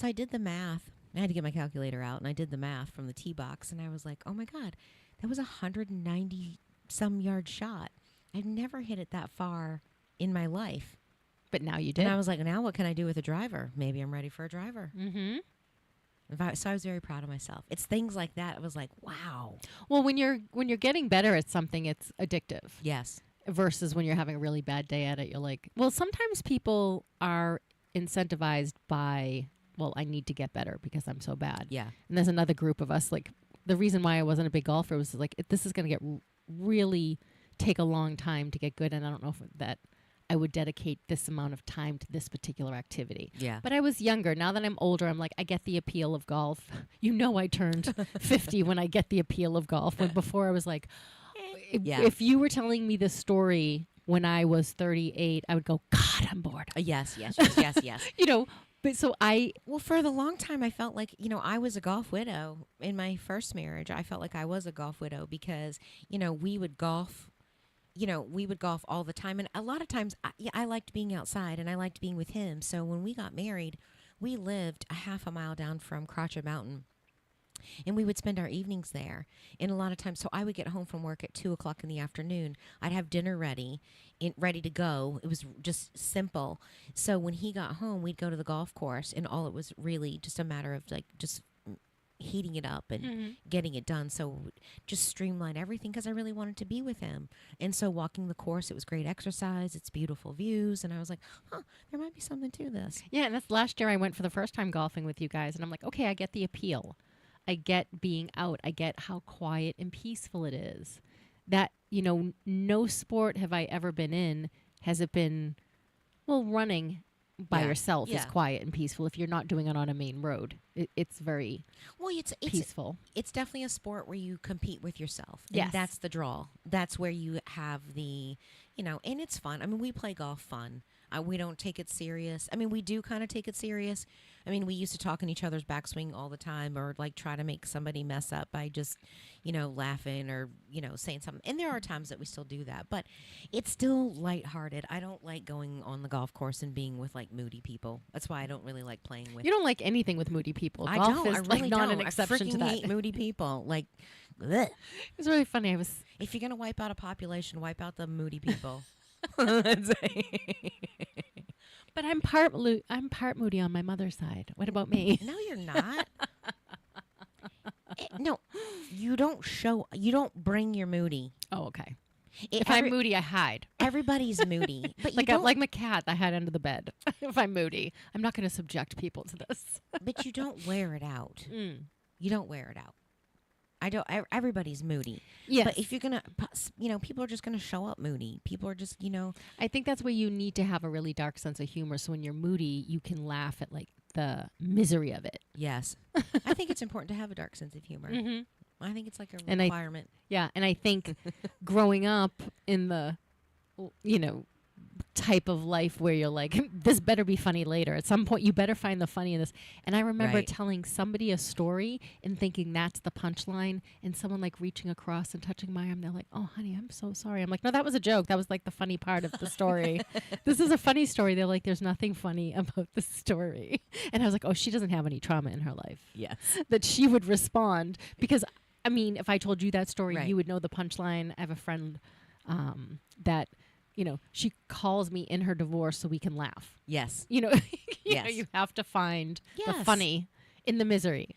I did the math. I had to get my calculator out, and I did the math from the tee box, and I was like, oh my God, that was a 190 some yard shot. I've never hit it that far in my life. But now you did. And I was like, now what can I do with a driver? Maybe I'm ready for a driver. Mm-hmm. So I was very proud of myself. It's things like that. I was like, wow. Well, when you're getting better at something, it's addictive. Yes. Versus when you're having a really bad day at it, you're like, well, sometimes people are incentivized by, well, I need to get better because I'm so bad. Yeah. And there's another group of us, like, the reason why I wasn't a big golfer was like, this is going to get really take a long time to get good, and I don't know if that I would dedicate this amount of time to this particular activity. Yeah. But I was younger. Now that I'm older, I'm like, I get the appeal of golf. I turned 50 when I get the appeal of golf. When before I was like, if you were telling me this story when I was 38, I would go, God, I'm bored. Yes. But so well, for the long time, I felt like, I was a golf widow. In my first marriage, I felt like I was a golf widow because, we would golf. We would golf all the time. And a lot of times, I liked being outside, and I liked being with him. So when we got married, we lived a half a mile down from Crotchet Mountain. And we would spend our evenings there. And a lot of times, so I would get home from work at 2 o'clock in the afternoon. I'd have dinner ready to go. It was just simple. So when he got home, we'd go to the golf course, and all it was really just a matter of just heating it up and getting it done. So just streamline everything because I really wanted to be with him. And so walking the course, it was great exercise. It's beautiful views. And I was like, there might be something to this. Yeah, and that's last year I went for the first time golfing with you guys. And I'm like, okay, I get the appeal. I get being out. I get how quiet and peaceful it is. That, no sport have I ever been in. Has it been Well, running by Yeah. yourself is Yeah. quiet and peaceful. If you're not doing it on a main road, it's very Well, it's peaceful. it's definitely a sport where you compete with yourself. Yes. And that's the draw. That's where you have the, and it's fun. I mean, we play golf fun. We don't take it serious. I mean, we do kind of take it serious. I mean, we used to talk in each other's backswing all the time, or like try to make somebody mess up by just, laughing or, saying something. And there are times that we still do that, but it's still lighthearted. I don't like going on the golf course and being with like moody people. That's why I don't really like playing with. You don't like anything with moody people. I Golf don't. is I really like not don't. an exception I freaking to that. hate moody people. Like, bleh. It's really funny. If you're gonna wipe out a population, wipe out the moody people. But I'm part moody on my mother's side. What about me? No, you're not. No, you don't bring your moody. Oh, okay. If I'm Every- moody, I hide. Everybody's moody, but Like you don't. like my cat, I hide under the bed. If I'm moody, I'm not going to subject people to this. But you don't wear it out. Mm. You don't wear it out. I don't. Everybody's moody. Yes. But if you're gonna, people are just gonna show up moody. People are just, I think that's where you need to have a really dark sense of humor. So when you're moody, you can laugh at like the misery of it. Yes. I think it's important to have a dark sense of humor. Mm-hmm. I think it's like a And requirement. Yeah, and I think growing up in the, type of life where you're like, this better be funny later. At some point, you better find the funny in this. And I remember Right. telling somebody a story and thinking that's the punchline, and someone like reaching across and touching my arm. They're like, "Oh, honey, I'm so sorry." I'm like, "No, that was a joke. That was like the funny part of the story. This is a funny story." They're like, "There's nothing funny about the story." And I was like, "Oh, she doesn't have any trauma in her life." Yes. That she would respond because, I mean, if I told you that story, Right. you would know the punchline. I have a friend that, she calls me in her divorce so we can laugh. Yes. You Yes. You have to find the Yes. funny in the misery.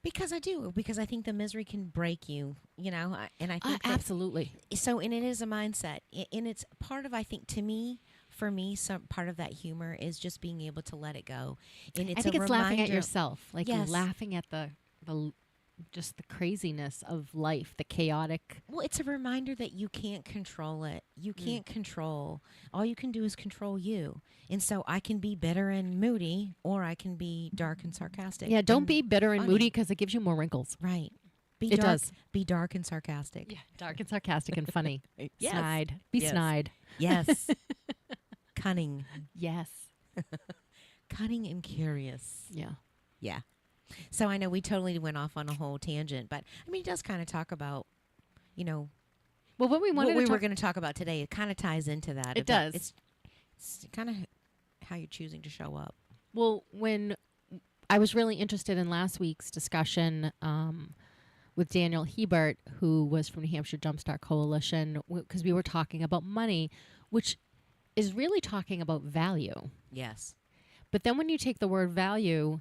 Because I think the misery can break you, and I think that- Absolutely. so, and it is a mindset, and it's part of, I think, for me, some part of that humor is just being able to let it go. And it's I think a it's laughing at reminder- yourself, like Yes. laughing at the just the craziness of life, the chaotic. Well, it's a reminder that you can't control it. You can't control. All you can do is control you. And so I can be bitter and moody, or I can be dark and sarcastic. Yeah, don't and be bitter and funny. moody because it gives you more wrinkles. Right. Be It dark, does. Be dark and sarcastic. Yeah, dark and sarcastic and funny. Yes. Snide. Be Yes. snide. Yes. Cunning. Yes. Cunning and curious. Yeah. Yeah. So I know we totally went off on a whole tangent, but I mean, it does kind of talk about, Well, what we wanted what we to were talk going to talk about today. It kind of ties into that. It about- does. It's kind of how you're choosing to show up. Well, when I was really interested in last week's discussion with Daniel Hebert, who was from New Hampshire Jumpstart Coalition, because we were talking about money, which is really talking about value. Yes. But then when you take the word value,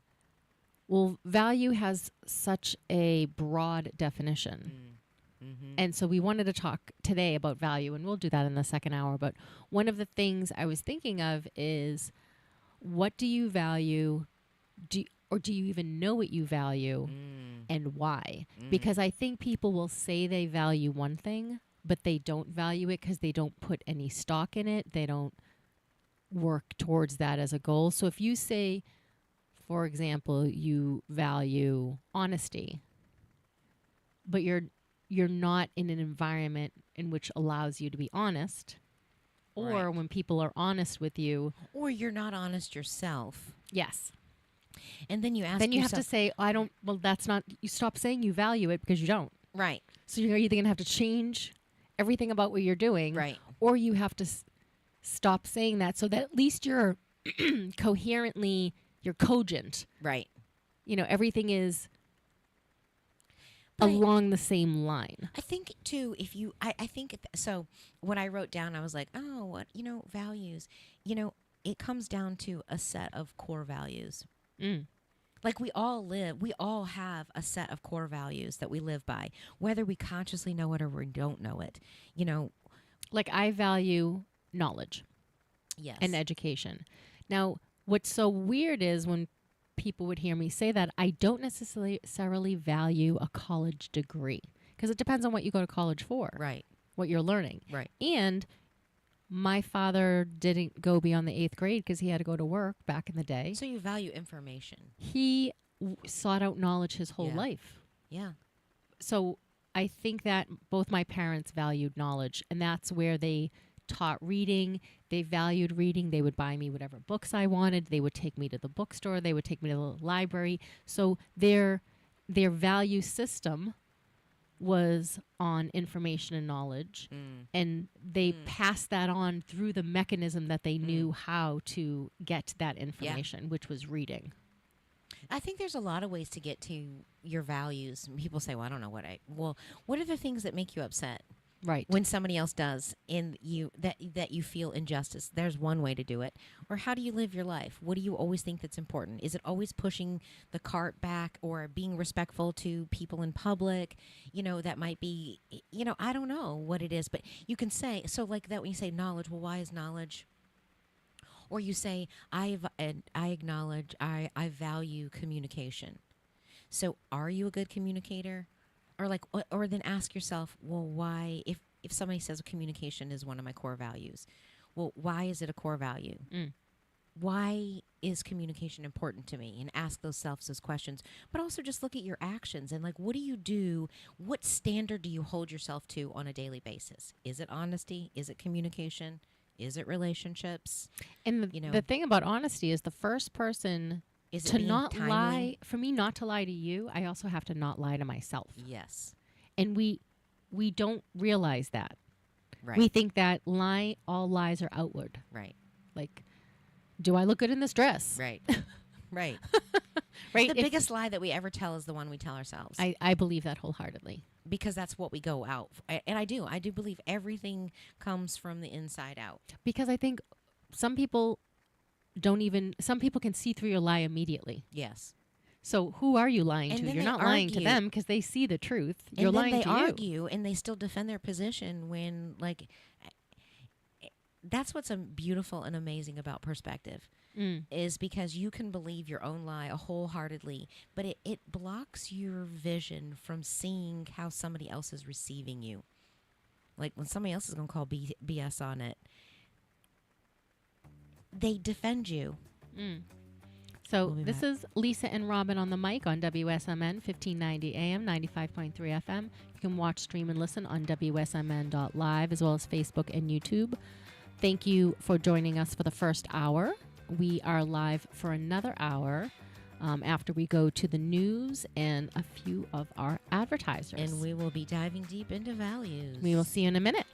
well, value has such a broad definition. Mm-hmm. And so we wanted to talk today about value, and we'll do that in the second hour. But one of the things I was thinking of is, what do you value? Or do you even know what you value and why? Because I think people will say they value one thing, but they don't value it because they don't put any stock in it. They don't work towards that as a goal. So if you say, for example, you value honesty, but you're not in an environment in which allows you to be honest, or Right. when people are honest with you, Or you're not honest yourself. yes, And then you ask then you yourself, have to say, I don't, well, that's not, you stop saying you value it because you don't. right, So you're either going to have to change everything about what you're doing, right, or you have to stop saying that so that at least you're coherently, you're cogent. right. Everything is But along the same line. I think too, if you, I think, so when I wrote down, I was like, oh, what, values, it comes down to a set of core values. Mm. Like we all have a set of core values that we live by, whether we consciously know it or we don't know it, Like I value knowledge Yes. and education. Now, what's so weird is when people would hear me say that, I don't necessarily value a college degree because it depends on what you go to college for, Right. what you're learning. Right. And My father didn't go beyond the 8th grade because he had to go to work back in the day. So you value information. He sought out knowledge his whole Yeah. life. Yeah. So I think that both my parents valued knowledge, and that's where they taught reading. They valued reading. They would buy me whatever books I wanted. They would take me to the bookstore. They would take me to the library. So their value system was on information and knowledge, and they passed that on through the mechanism that they knew how to get that information, which was reading. I think there's a lot of ways to get to your values. People say, well, I don't know well, what are the things that make you upset? Right. When somebody else does and that you feel injustice, there's one way to do it. Or how do you live your life? What do you always think that's important? Is it always pushing the cart back or being respectful to people in public? That might be, I don't know what it is, but you can say, so like that when you say knowledge, well, why is knowledge? Or you say, I acknowledge, I value communication. So are you a good communicator? Or then ask yourself, well, why, if somebody says communication is one of my core values, well, why is it a core value? Why is communication important to me? And ask those questions. But also just look at your actions and what do you do? What standard do you hold yourself to on a daily basis? Is it honesty? Is it communication? Is it relationships? And the thing about honesty is the first person to not lie, for me not to lie to you, I also have to not lie to myself. Yes. And we don't realize that. Right. We think that all lies are outward. Right. Like, do I look good in this dress? Right. Right. Right. The biggest lie that we ever tell is the one we tell ourselves. I believe that wholeheartedly. Because that's what we go out. And I do believe everything comes from the inside out. Because I think some people can see through your lie immediately. Yes. So who are you lying to? You're not lying to them because they see the truth. You're lying to you. And then they argue and they still defend their position when, that's what's beautiful and amazing about perspective. Is because you can believe your own lie wholeheartedly, but it blocks your vision from seeing how somebody else is receiving you. Like when somebody else is going to call BS on it, they defend you. So this is Lisa and Robyn on the mic on WSMN 1590 AM, 95.3 FM. You can watch, stream, and listen on WSMN.live as well as Facebook and YouTube. Thank you for joining us for the first hour. We are live for another hour after we go to the news and a few of our advertisers. And we will be diving deep into values. We will see you in a minute.